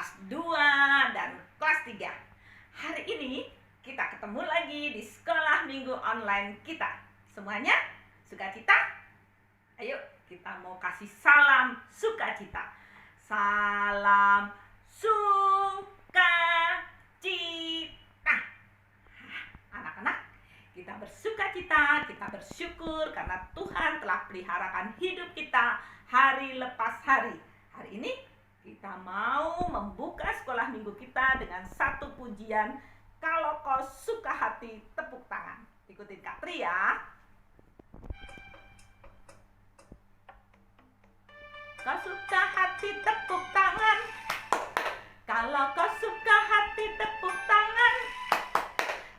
kelas 2 dan kelas 3. Hari ini kita ketemu lagi di sekolah minggu online kita. Semuanya sukacita? Ayo kita mau kasih salam sukacita. Salam sukacita. Anak-anak, kita bersukacita, kita bersyukur karena Tuhan telah peliharakan hidup kita hari lepas hari. Hari ini kita mau membuka sekolah minggu kita dengan satu pujian. Kalau kau suka hati, tepuk tangan. Ikutin Kak Tri ya. Kau suka hati, tepuk tangan. Kalau kau suka hati, tepuk tangan.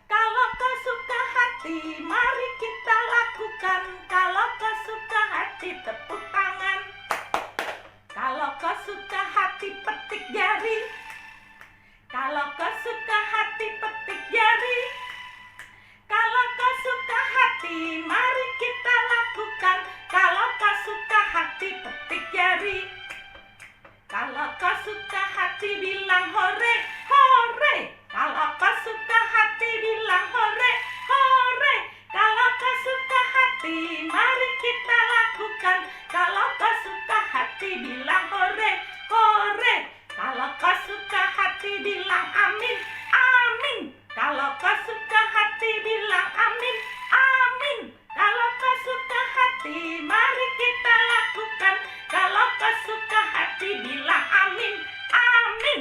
Kalau kau suka hati, mari kita lakukan. Kalau kau suka hati, tepuk tangan. Kalau kau suka hati, petik jari. Kalau kau suka hati, petik jari. Kalau kau suka hati, mari kita lakukan. Kalau kau suka hati, petik jari. Kalau kau suka hati, bilang hore, hore. Kalau kau suka hati, bilang hore, hore. Kalau kau suka hati, mari kita lakukan. Kalau kau suka hati, bilang hore, hore. Kalau kau suka hati, bilang amin, amin. Kalau kau suka hati, bilang amin, amin. Kalau kau suka hati, mari kita lakukan. Kalau kau suka hati, bilang amin, amin.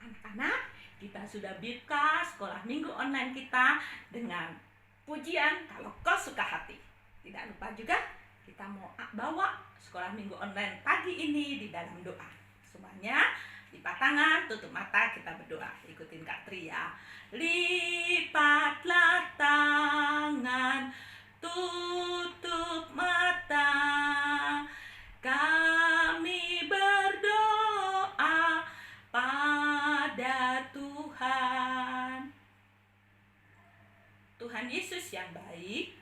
Anak-anak, kita sudah buka sekolah minggu online kita dengan pujian kalau kau suka hati. Tidak lupa juga kita mau bawa sekolah minggu online pagi ini di dalam doa. Semuanya lipat tangan, tutup mata, kita berdoa. Ikutin Kak Tri ya. Lipatlah tangan, tutup mata, kami berdoa pada Tuhan. Tuhan Yesus yang baik,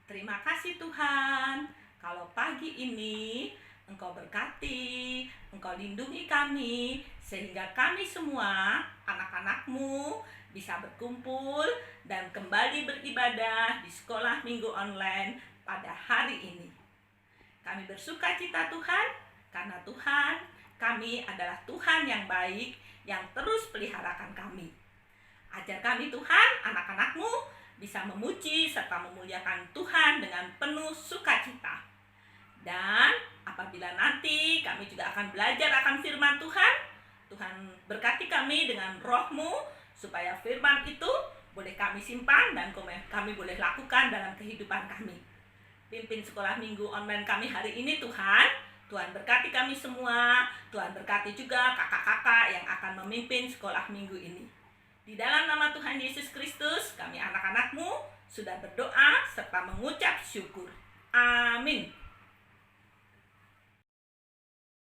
terima kasih Tuhan, kalau pagi ini Engkau berkati, Engkau lindungi kami, sehingga kami semua, anak-anak-Mu, bisa berkumpul dan kembali beribadah di sekolah minggu online pada hari ini. Kami bersukacita Tuhan, karena Tuhan, kami adalah Tuhan yang baik, yang terus peliharakan kami. Ajar kami Tuhan, anak-anak-Mu, bisa memuji serta memuliakan Tuhan dengan penuh sukacita. Dan apabila nanti kami juga akan belajar akan firman Tuhan, Tuhan berkati kami dengan roh-Mu, supaya firman itu boleh kami simpan dan kami boleh lakukan dalam kehidupan kami. Pimpin sekolah minggu online kami hari ini Tuhan. Tuhan berkati kami semua. Tuhan berkati juga kakak-kakak yang akan memimpin sekolah minggu ini. Di dalam nama Tuhan Yesus Kristus, kami anak-anak-Mu sudah berdoa serta mengucap syukur. Amin.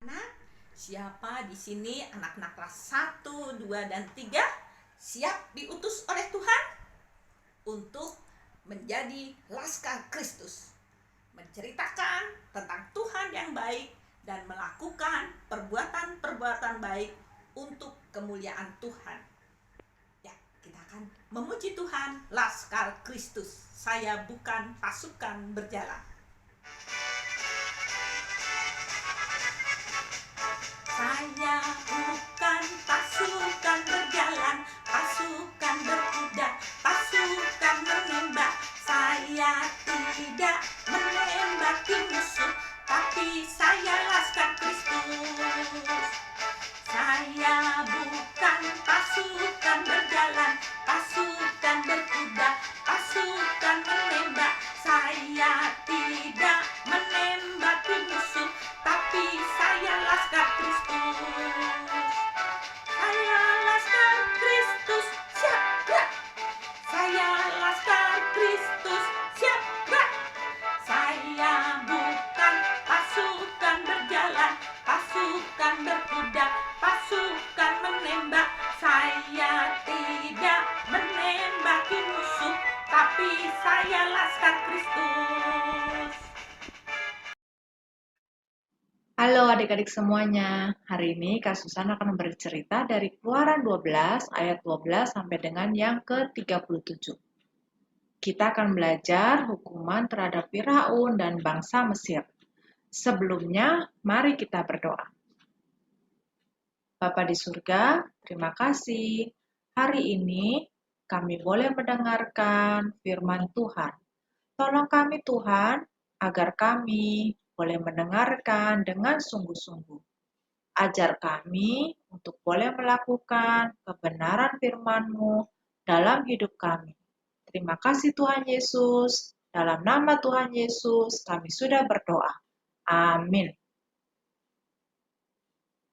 Anak, siapa di sini anak-anak kelas 1, 2, dan 3 siap diutus oleh Tuhan untuk menjadi Laskar Kristus, menceritakan tentang Tuhan yang baik dan melakukan perbuatan-perbuatan baik untuk kemuliaan Tuhan. Ya, kita akan memuji Tuhan. Laskar Kristus, saya bukan pasukan berjalan. Saya bukan pasukan berjalan, pasukan berkuda, pasukan menembak. Saya tidak menembaki musuh, tapi saya Laskar Kristus. Saya bukan pasukan berjalan, pasukan berkuda, pasukan menembak. Saya tidak menembaki musuh, tapi saya Laskar Kristus. Saya Laskar Kristus, siap gerak. Saya Laskar Kristus, siap gerak. Saya bukan pasukan berjalan, pasukan berkuda, pasukan menembak. Saya tidak menembaki musuh, tapi saya Laskar Kristus. Halo adik-adik semuanya. Hari ini Kak Susan akan bercerita dari Keluaran 12 ayat 12 sampai dengan yang ke-37. Kita akan belajar hukuman terhadap Firaun dan bangsa Mesir. Sebelumnya, mari kita berdoa. Bapa di surga, terima kasih. Hari ini kami boleh mendengarkan firman Tuhan. Tolong kami Tuhan, agar kami boleh mendengarkan dengan sungguh-sungguh. Ajar kami untuk boleh melakukan kebenaran firman-Mu dalam hidup kami. Terima kasih Tuhan Yesus. Dalam nama Tuhan Yesus kami sudah berdoa. Amin.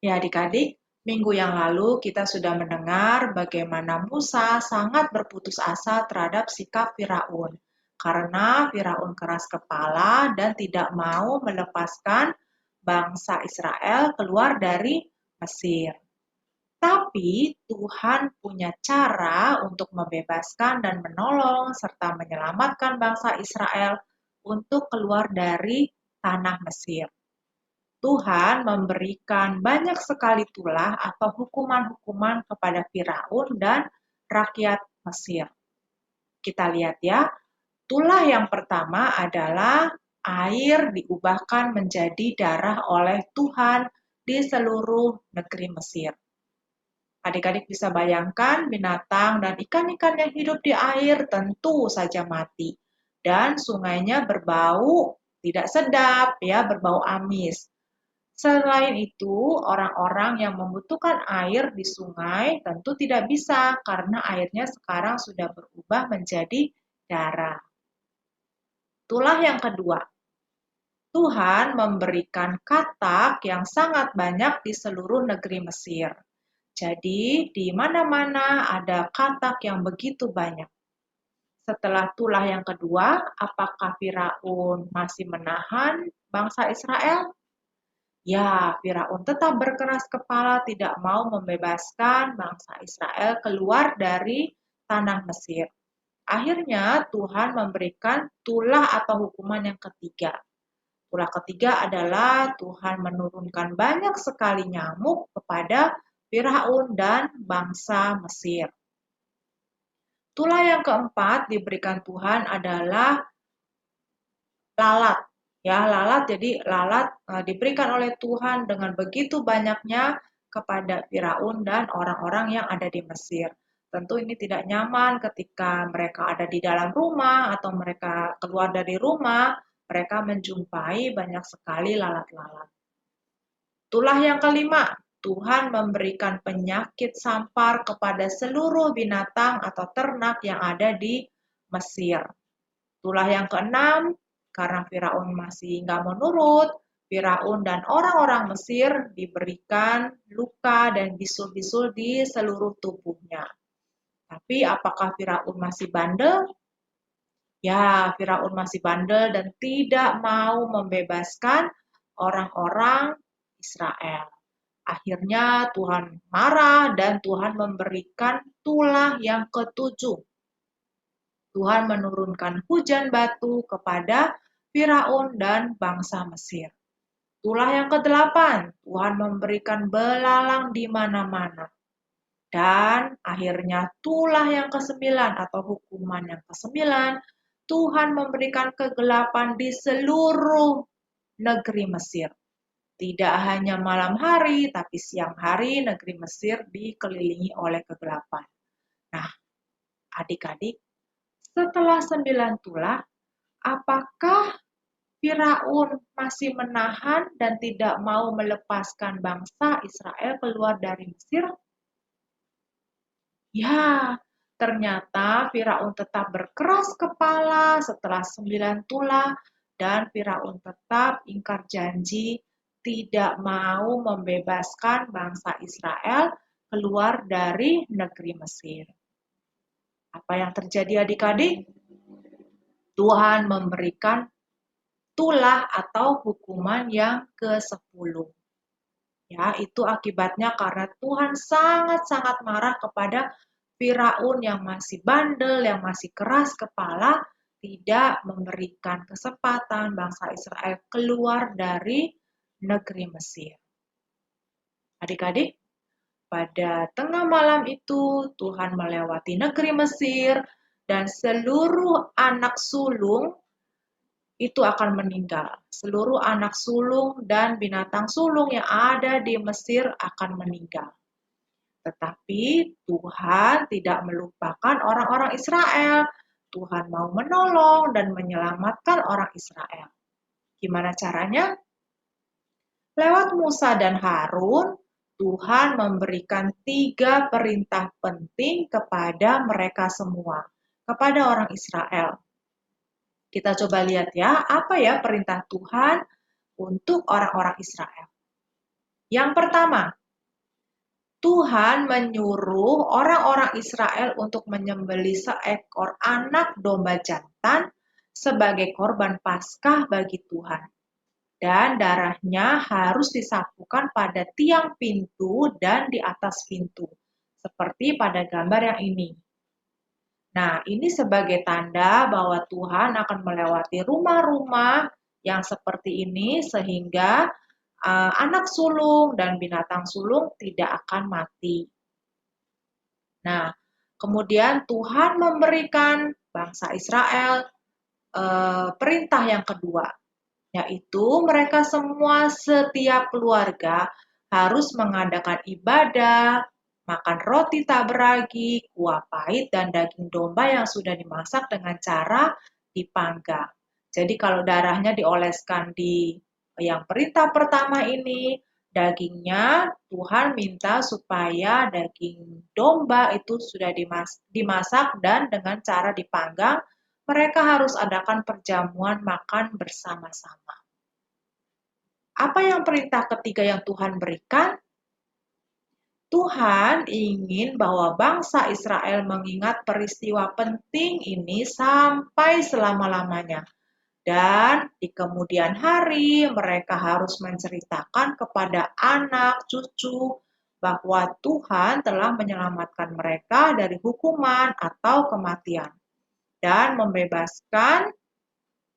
Ya adik-adik, minggu yang lalu kita sudah mendengar bagaimana Musa sangat berputus asa terhadap sikap Firaun. Karena Firaun keras kepala dan tidak mau melepaskan bangsa Israel keluar dari Mesir. Tapi Tuhan punya cara untuk membebaskan dan menolong serta menyelamatkan bangsa Israel untuk keluar dari tanah Mesir. Tuhan memberikan banyak sekali tulah atau hukuman-hukuman kepada Firaun dan rakyat Mesir. Kita lihat ya, tulah yang pertama adalah air diubahkan menjadi darah oleh Tuhan di seluruh negeri Mesir. Adik-adik bisa bayangkan binatang dan ikan-ikan yang hidup di air tentu saja mati. Dan sungainya berbau tidak sedap, ya, berbau amis. Selain itu, orang-orang yang membutuhkan air di sungai tentu tidak bisa karena airnya sekarang sudah berubah menjadi darah. Itulah yang kedua. Tuhan memberikan katak yang sangat banyak di seluruh negeri Mesir. Jadi, di mana-mana ada katak yang begitu banyak. Setelah tulah yang kedua, apakah Firaun masih menahan bangsa Israel? Ya, Firaun tetap berkeras kepala tidak mau membebaskan bangsa Israel keluar dari tanah Mesir. Akhirnya Tuhan memberikan tulah atau hukuman yang ketiga. Tulah ketiga adalah Tuhan menurunkan banyak sekali nyamuk kepada Firaun dan bangsa Mesir. Tulah yang keempat diberikan Tuhan adalah lalat. Ya, lalat jadi lalat diberikan oleh Tuhan dengan begitu banyaknya kepada Firaun dan orang-orang yang ada di Mesir. Tentu ini tidak nyaman ketika mereka ada di dalam rumah atau mereka keluar dari rumah, mereka menjumpai banyak sekali lalat-lalat. Tulah yang kelima, Tuhan memberikan penyakit sampar kepada seluruh binatang atau ternak yang ada di Mesir. Tulah yang keenam, karena Firaun masih nggak mau nurut, Firaun dan orang-orang Mesir diberikan luka dan bisul-bisul di seluruh tubuhnya. Tapi apakah Firaun masih bandel? Ya, Firaun masih bandel dan tidak mau membebaskan orang-orang Israel. Akhirnya Tuhan marah dan Tuhan memberikan tulah yang ketujuh. Tuhan menurunkan hujan batu kepada Firaun dan bangsa Mesir. Tulah yang kedelapan, Tuhan memberikan belalang di mana-mana. Dan akhirnya tulah yang kesembilan atau hukuman yang kesembilan, Tuhan memberikan kegelapan di seluruh negeri Mesir. Tidak hanya malam hari, tapi siang hari negeri Mesir dikelilingi oleh kegelapan. Nah, adik-adik, setelah 9 tulah, apakah Firaun masih menahan dan tidak mau melepaskan bangsa Israel keluar dari Mesir? Ya, ternyata Firaun tetap berkeras kepala setelah 9 tulah dan Firaun tetap ingkar janji tidak mau membebaskan bangsa Israel keluar dari negeri Mesir. Apa yang terjadi adik-adik? Tuhan memberikan tulah atau hukuman yang ke-10. Ya, itu akibatnya karena Tuhan sangat-sangat marah kepada Firaun yang masih bandel, yang masih keras kepala, tidak memberikan kesempatan bangsa Israel keluar dari negeri Mesir. Adik-adik, pada tengah malam itu Tuhan melewati negeri Mesir dan seluruh anak sulung itu akan meninggal. Seluruh anak sulung dan binatang sulung yang ada di Mesir akan meninggal. Tetapi Tuhan tidak melupakan orang-orang Israel. Tuhan mau menolong dan menyelamatkan orang Israel. Gimana caranya? Lewat Musa dan Harun, Tuhan memberikan 3 perintah penting kepada mereka semua, kepada orang Israel. Kita coba lihat ya, apa ya perintah Tuhan untuk orang-orang Israel. Yang pertama, Tuhan menyuruh orang-orang Israel untuk menyembelih seekor anak domba jantan sebagai korban Paskah bagi Tuhan. Dan darahnya harus disapukan pada tiang pintu dan di atas pintu, seperti pada gambar yang ini. Nah, ini sebagai tanda bahwa Tuhan akan melewati rumah-rumah yang seperti ini sehingga anak sulung dan binatang sulung tidak akan mati. Nah, kemudian Tuhan memberikan bangsa Israel perintah yang kedua, yaitu mereka semua setiap keluarga harus mengadakan ibadah, makan roti tak beragi, kuah pahit, dan daging domba yang sudah dimasak dengan cara dipanggang. Jadi kalau darahnya dioleskan di yang perintah pertama ini, dagingnya Tuhan minta supaya daging domba itu sudah dimasak dan dengan cara dipanggang, mereka harus adakan perjamuan makan bersama-sama. Apa yang perintah ketiga yang Tuhan berikan? Tuhan ingin bahwa bangsa Israel mengingat peristiwa penting ini sampai selama-lamanya. Dan di kemudian hari mereka harus menceritakan kepada anak, cucu, bahwa Tuhan telah menyelamatkan mereka dari hukuman atau kematian dan membebaskan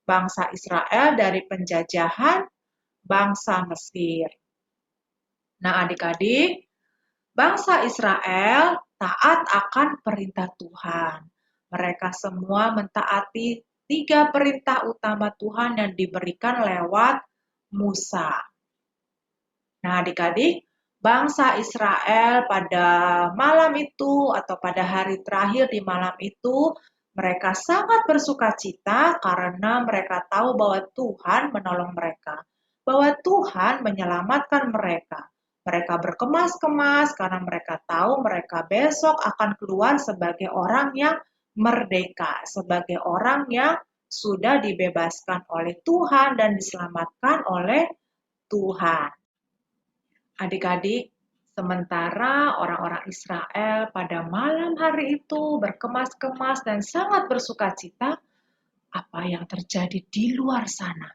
bangsa Israel dari penjajahan bangsa Mesir. Nah, adik-adik, bangsa Israel taat akan perintah Tuhan. Mereka semua mentaati 3 perintah utama Tuhan yang diberikan lewat Musa. Nah, adik-adik, bangsa Israel pada malam itu atau pada hari terakhir di malam itu, mereka sangat bersukacita karena mereka tahu bahwa Tuhan menolong mereka, bahwa Tuhan menyelamatkan mereka. Mereka berkemas-kemas karena mereka tahu mereka besok akan keluar sebagai orang yang merdeka, sebagai orang yang sudah dibebaskan oleh Tuhan dan diselamatkan oleh Tuhan. Adik-adik, sementara orang-orang Israel pada malam hari itu berkemas-kemas dan sangat bersukacita, apa yang terjadi di luar sana?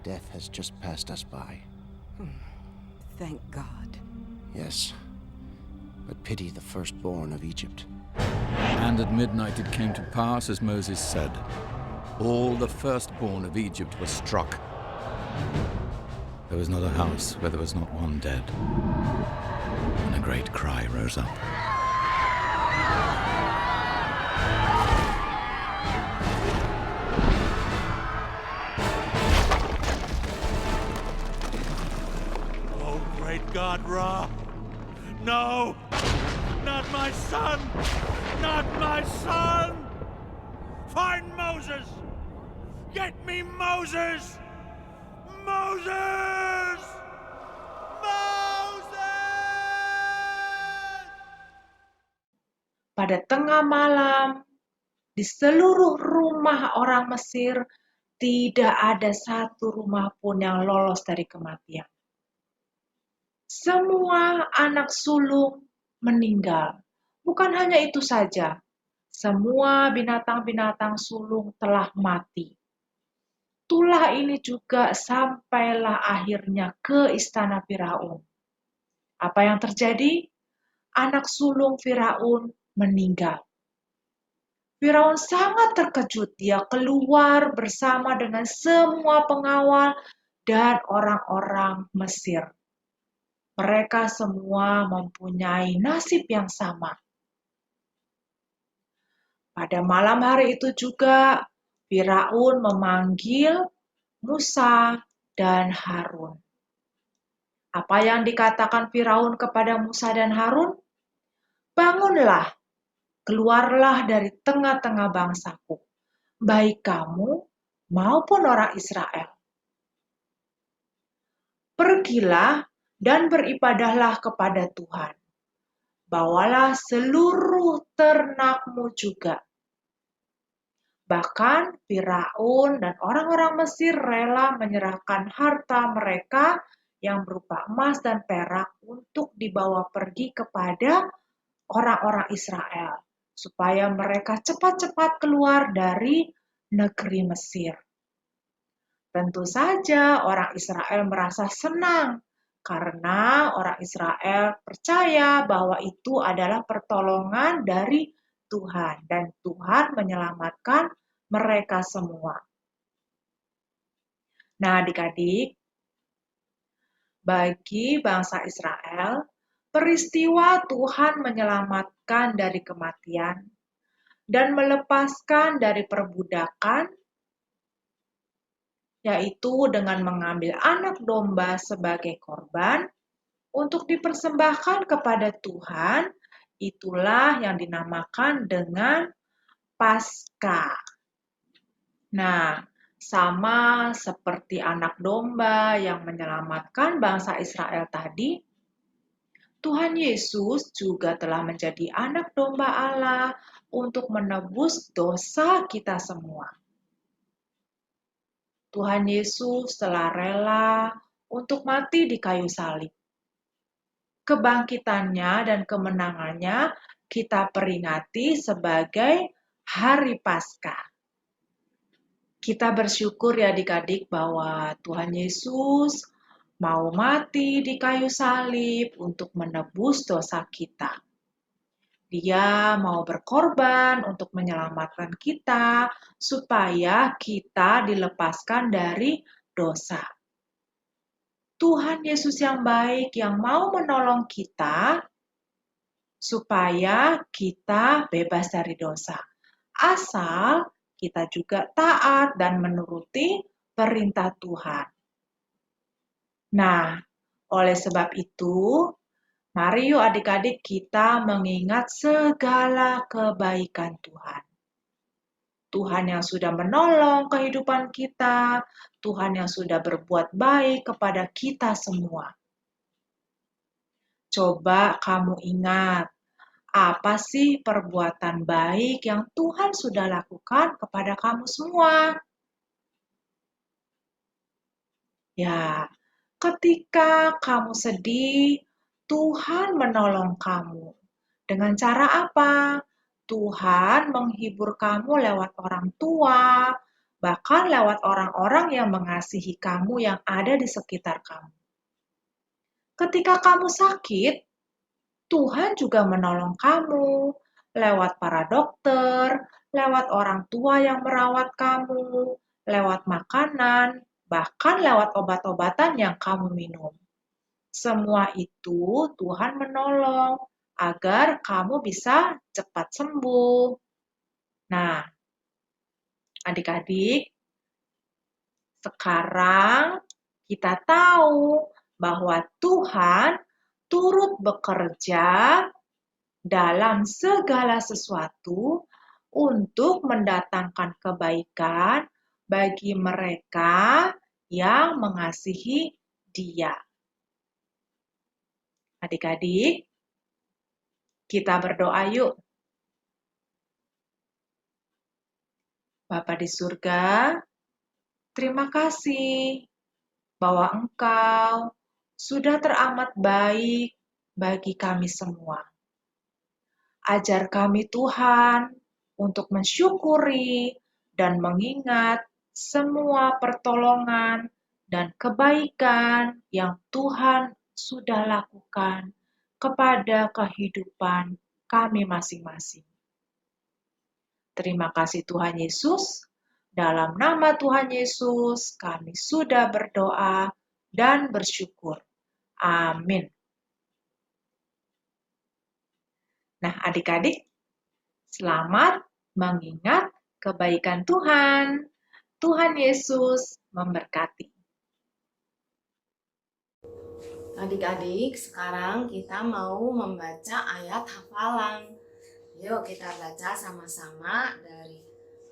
Death has just passed us by. Thank God. Yes. But pity the firstborn of Egypt. And at midnight it came to pass as Moses said, all the firstborn of Egypt were struck. There was not a house where there was not one dead. And a great cry rose up. Oh, great God, Ra! No! Not my son! Not my son! find Moses! Get me Moses! Moses! Moses! Pada tengah malam, di seluruh rumah orang Mesir, tidak ada satu rumah pun yang lolos dari kematian. Semua anak sulung meninggal. Bukan hanya itu saja, semua binatang-binatang sulung telah mati. Itulah ini juga sampailah akhirnya ke istana Firaun. Apa yang terjadi? Anak sulung Firaun meninggal. Firaun sangat terkejut. Dia keluar bersama dengan semua pengawal dan orang-orang Mesir. Mereka semua mempunyai nasib yang sama. Pada malam hari itu juga, Firaun memanggil Musa dan Harun. Apa yang dikatakan Firaun kepada Musa dan Harun? Bangunlah, keluarlah dari tengah-tengah bangsaku, baik kamu maupun orang Israel. Pergilah dan beribadahlah kepada Tuhan. Bawalah seluruh ternakmu juga. Bahkan Firaun dan orang-orang Mesir rela menyerahkan harta mereka yang berupa emas dan perak untuk dibawa pergi kepada orang-orang Israel, supaya mereka cepat-cepat keluar dari negeri Mesir. Tentu saja orang Israel merasa senang karena orang Israel percaya bahwa itu adalah pertolongan dari Tuhan dan Tuhan menyelamatkan mereka semua. Nah, adik-adik, bagi bangsa Israel, peristiwa Tuhan menyelamatkan dari kematian dan melepaskan dari perbudakan, yaitu dengan mengambil anak domba sebagai korban untuk dipersembahkan kepada Tuhan, itulah yang dinamakan dengan Paskah. Nah, sama seperti anak domba yang menyelamatkan bangsa Israel tadi, Tuhan Yesus juga telah menjadi anak domba Allah untuk menebus dosa kita semua. Tuhan Yesus telah rela untuk mati di kayu salib. Kebangkitannya dan kemenangannya kita peringati sebagai Hari Paskah. Kita bersyukur ya adik-adik bahwa Tuhan Yesus mau mati di kayu salib untuk menebus dosa kita. Dia mau berkorban untuk menyelamatkan kita supaya kita dilepaskan dari dosa. Tuhan Yesus yang baik yang mau menolong kita supaya kita bebas dari dosa. Asal kita juga taat dan menuruti perintah Tuhan. Nah, oleh sebab itu, mari yuk adik-adik kita mengingat segala kebaikan Tuhan. Tuhan yang sudah menolong kehidupan kita, Tuhan yang sudah berbuat baik kepada kita semua. Coba kamu ingat, apa sih perbuatan baik yang Tuhan sudah lakukan kepada kamu semua? Ya, ketika kamu sedih, Tuhan menolong kamu. Dengan cara apa? Tuhan menghibur kamu lewat orang tua, bahkan lewat orang-orang yang mengasihi kamu yang ada di sekitar kamu. Ketika kamu sakit, Tuhan juga menolong kamu lewat para dokter, lewat orang tua yang merawat kamu, lewat makanan, bahkan lewat obat-obatan yang kamu minum. Semua itu Tuhan menolong agar kamu bisa cepat sembuh. Nah, adik-adik, sekarang kita tahu bahwa Tuhan turut bekerja dalam segala sesuatu untuk mendatangkan kebaikan bagi mereka yang mengasihi Dia. Adik-adik, kita berdoa yuk. Bapa di surga, terima kasih bahwa Engkau sudah teramat baik bagi kami semua. Ajar kami Tuhan untuk mensyukuri dan mengingat semua pertolongan dan kebaikan yang Tuhan sudah lakukan kepada kehidupan kami masing-masing. Terima kasih Tuhan Yesus. Dalam nama Tuhan Yesus kami sudah berdoa dan bersyukur. Amin. Nah, adik-adik, selamat mengingat kebaikan Tuhan. Tuhan Yesus memberkati. Adik-adik, sekarang kita mau membaca ayat hafalan. Yuk kita baca sama-sama dari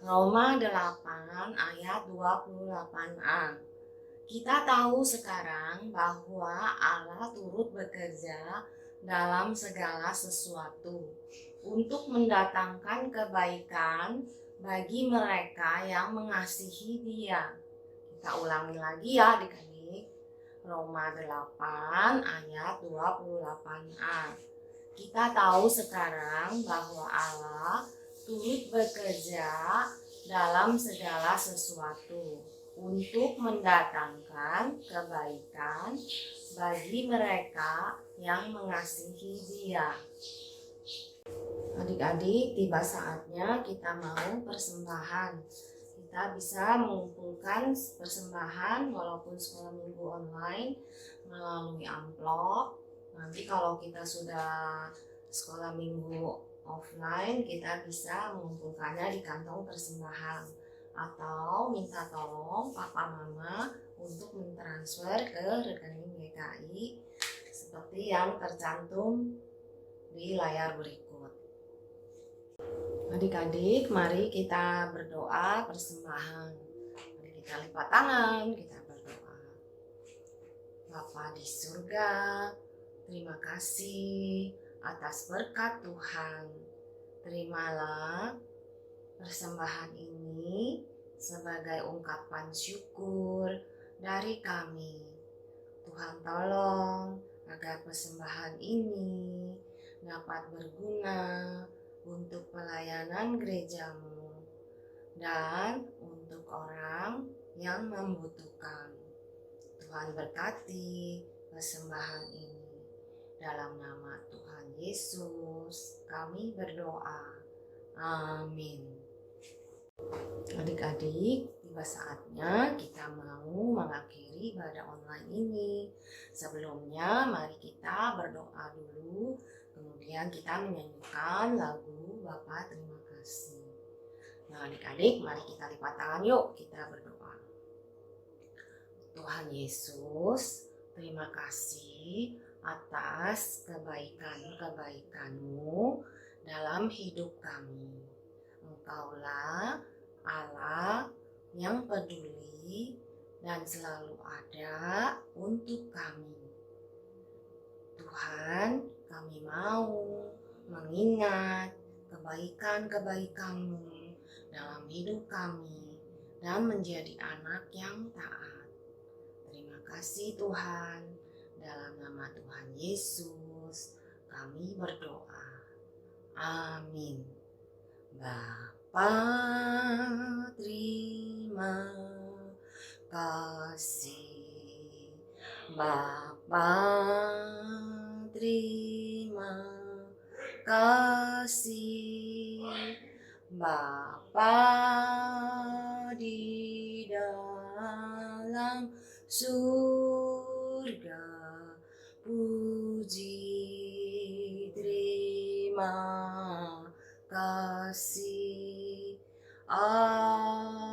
Roma 8 ayat 28a. Kita tahu sekarang bahwa Allah turut bekerja dalam segala sesuatu untuk mendatangkan kebaikan bagi mereka yang mengasihi Dia. Kita ulangi lagi ya adik-adik. Roma 8 ayat 28a. Kita tahu sekarang bahwa Allah turut bekerja dalam segala sesuatu untuk mendatangkan kebaikan bagi mereka yang mengasihi Dia. Adik-adik, tiba saatnya kita mau persembahan. Kita bisa mengumpulkan persembahan walaupun sekolah minggu online melalui amplop. Nanti kalau kita sudah sekolah minggu offline, kita bisa mengumpulkannya di kantong persembahan. Atau minta tolong papa mama untuk mentransfer ke rekening GKI seperti yang tercantum di layar berikut. Adik-adik, mari kita berdoa persembahan. Mari kita lipat tangan, kita berdoa. Bapa di surga, terima kasih atas berkat Tuhan. Terimalah persembahan ini sebagai ungkapan syukur dari kami. Tuhan tolong agar persembahan ini dapat berguna untuk pelayanan gerejamu dan untuk orang yang membutuhkan. Tuhan berkati persembahan ini. Dalam nama Tuhan Yesus kami berdoa. Amin. Adik-adik, tiba saatnya kita mau mengakhiri ibadah online ini. Sebelumnya mari kita berdoa dulu, kemudian kita menyanyikan lagu Bapa Terima Kasih. Nah adik-adik, mari kita lipat tangan yuk, kita berdoa. Tuhan Yesus, terima kasih atas kebaikan-kebaikan-Mu dalam hidup kami. Engkaulah Allah yang peduli dan selalu ada untuk kami. Tuhan, kami mau mengingat kebaikan-kebaikan-Mu dalam hidup kami dan menjadi anak yang taat. Terima kasih Tuhan, dalam nama Tuhan Yesus kami berdoa. Amin. Bapa terima kasih, Bapa terima kasih, Bapa di dalam surga, puji terima kasih. Amin.